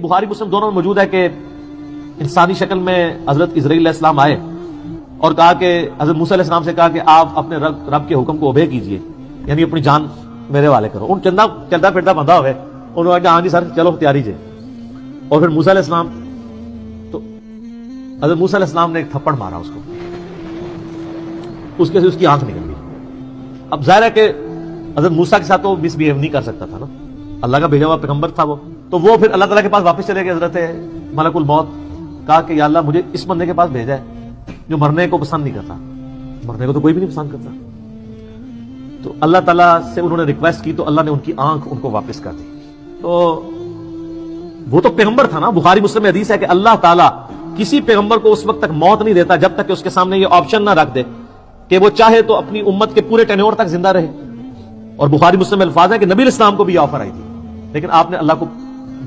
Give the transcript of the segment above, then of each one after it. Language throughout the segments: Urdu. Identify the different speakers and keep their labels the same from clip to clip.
Speaker 1: بخاری مسلم دونوں میں موجود ہے کہ انسانی شکل میں حضرت اسرائیل علیہ السلام آئے اور کہا کہ حضرت موسیٰ علیہ السلام سے کہا کہ آپ اپنے رب کے حکم کو اوبے کیجئے، یعنی اپنی جان میرے والے کرو۔ ان چلتا پھرتا بندہ ہوئے، انہوں نے کہا ہاں جی سر چلو تیاری جے۔ اور پھر موسیٰ علیہ السلام تو حضرت موسیٰ علیہ السلام نے ایک تھپڑ مارا اس کو، اس کے سے اس کی آنکھ نکل گئی۔ اب ظاہر ہے کہ حضرت موسیٰ کے ساتھ تو مس بہیو نہیں کر سکتا تھا نا، اللہ کا بھیجا ہوا پیغمبر تھا وہ، تو وہ پھر اللہ تعالیٰ کے پاس واپس چلے گئے حضرت ملک الموت، کہا کہ یا اللہ مجھے اس بندے کے پاس بھیجا ہے جو مرنے کو پسند نہیں کرتا، مرنے کو تو کوئی بھی نہیں پسند کرتا۔ تو اللہ تعالیٰ سے انہوں نے ریکویسٹ کی تو اللہ نے ان کی آنکھ ان کو واپس کر دی۔ تو وہ تو پیغمبر تھا نا، بخاری مسلم میں حدیث ہے کہ اللہ تعالیٰ کسی پیغمبر کو اس وقت تک موت نہیں دیتا جب تک کہ اس کے سامنے یہ آپشن نہ رکھ دے کہ وہ چاہے تو اپنی امت کے پورے ٹینیور تک زندہ رہے۔ اور بخاری مسلم میں الفاظ ہے کہ نبی اسلام کو بھی یہ آفر آئی تھی، لیکن آپ نے اللہ کو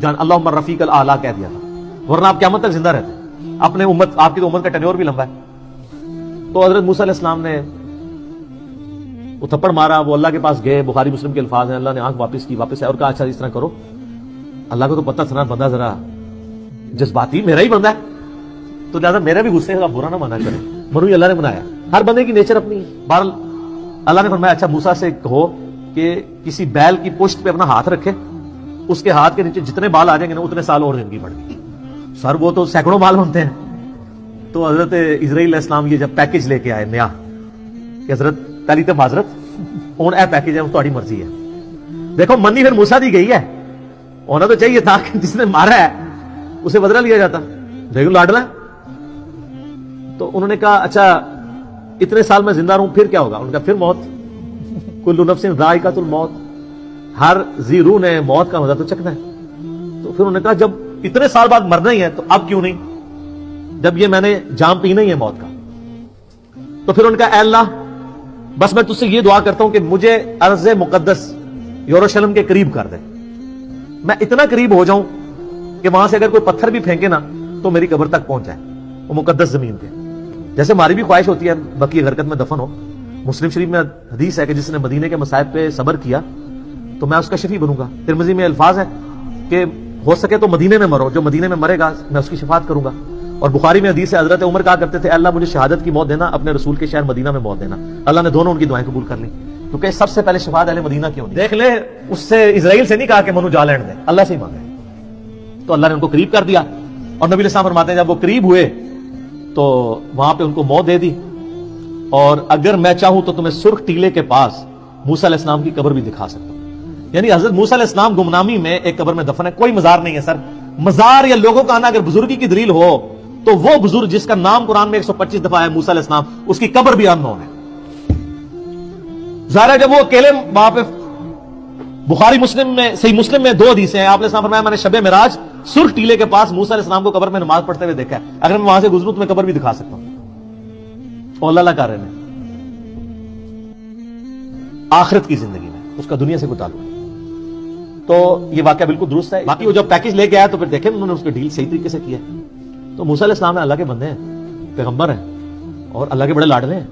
Speaker 1: اللہم رفیق الاعلیٰ کہہ دیا تھا، ورنہ آپ قیامت تک زندہ رہتے، اپنے امت، آپ کی تو امت کا ٹینیور بھی لمبا ہے۔ تو حضرت موسیٰ علیہ السلام نے وہ تھپڑ مارا، وہ اللہ کے پاس گئے، بخاری مسلم کے الفاظ ہیں، اللہ نے آنکھ واپس کی، واپس ہے اور کہا اچھا اس طرح کرو، اللہ کو تو پتہ تھا بندہ ذرا جذباتی میرا ہی بندہ ہے، تو لہٰذا میرا بھی غصے کا برا نہ مانا کرے، منوی اللہ نے بنایا، ہر بندے کی نیچر اپنی ہے۔ بہرحال اللہ نے فرمایا اچھا موسیٰ سے کہو کہ کسی بیل کی پشت پہ اپنا ہاتھ رکھے، اس کے ہاتھ کے نیچے جتنے بال آ جائیں گے نا اتنے سال اور زندگی بڑھ گئی۔ سر وہ تو سینکڑوں بال بنتے ہیں۔ تو حضرت اسرائیل علیہ السلام یہ جب پیکج لے کے آئے نیا کہ حضرت پہلی تو معذرت ہوں اے پیکج ہے وہ تہاڈی مرضی ہے، دیکھو منی پھر موسیٰ دی گئی ہے، ہونا تو چاہیے تھا کہ جس نے مارا ہے اسے بدلہ لیا جاتا، دیکھو لاڈلا۔ تو انہوں نے کہا اچھا اتنے سال میں زندہ رہوں پھر کیا ہوگا؟ انہوں نے کہا پھر موت، کل نفس ذائقۃ الموت، ہر ذی روح نے موت کا مزہ تو چکھنا ہے۔ تو پھر انہوں نے کہا جب اتنے سال بعد مرنا ہی ہے تو اب کیوں نہیں، جب یہ میں نے جام پینا ہی ہے موت کا۔ تو پھر انہوں نے کہا اے اللہ بس میں تجھ سے یہ دعا کرتا ہوں کہ مجھے ارض مقدس یروشلم کے قریب کر دے، میں اتنا قریب ہو جاؤں کہ وہاں سے اگر کوئی پتھر بھی پھینکے نا تو میری قبر تک پہنچ جائے، وہ مقدس زمین پہ، جیسے ہماری بھی خواہش ہوتی ہے بقیہ غرقت میں دفن ہو۔ مسلم شریف میں حدیث ہے کہ جس نے مدینے کے مصائب پہ صبر کیا تو میں اس کا شفیع بنوں گا۔ ترمذی میں الفاظ ہے کہ ہو سکے تو مدینے میں مرو، جو مدینے میں مرے گا میں اس کی شفاعت کروں گا۔ اور بخاری میں حدیث ہے حضرت عمر کہا کرتے تھے اللہ مجھے شہادت کی موت دینا، اپنے رسول کے شہر مدینہ میں موت دینا۔ اللہ نے دونوں ان کی دعائیں قبول کر لی، کیونکہ سب سے پہلے شفاعت اہل مدینہ کی ہونی۔ دیکھ لے اس سے اسرائیل سے نہیں کہا کہ منو جا لین دے، اللہ سے ہی مانگے، تو اللہ نے ان کو قریب کر دیا۔ اور نبی علیہ السلام فرماتے ہیں جب وہ قریب ہوئے تو وہاں پہ ان کو موت دے دی، اور اگر میں چاہوں تو تمہیں سرخ ٹیلے کے پاس موسیٰ علیہ السلام کی قبر بھی دکھا سکتا ہوں۔ یعنی حضرت موسیٰ علیہ السلام گمنامی میں ایک قبر میں دفن ہے، کوئی مزار نہیں ہے سر۔ مزار یا لوگوں کا آنا اگر بزرگی کی دلیل ہو تو وہ بزرگ جس کا نام قرآن میں 125 دفعہ ہے موسیٰ علیہ السلام، اس کی قبر بھی انون ہے۔ ظاہر ہے جب وہ اکیلے وہاں پہ، بخاری مسلم میں، صحیح مسلم میں 2 حدیثیں ہیں، آپ نے فرمایا میں نے شب معراج سرخ ٹیلے کے پاس موسیٰ علیہ السلام کو قبر میں نماز پڑھتے ہوئے دیکھا ہے، اگر میں وہاں سے گزروں تو میں قبر بھی دکھا سکتا ہوں۔ اور اللہ کر رہے ہیں آخرت کی زندگی میں اس کا دنیا سے کوئی تعلق نہیں۔ تو یہ واقعہ بالکل درست ہے۔ باقی وہ جب پیکج لے کے آیا تو پھر دیکھیں انہوں نے اس کی ڈیل صحیح طریقے سے کی ہے۔ تو موسیٰ علیہ السلام اللہ کے بندے ہیں، پیغمبر ہیں، اور اللہ کے بڑے لاڈلے ہیں۔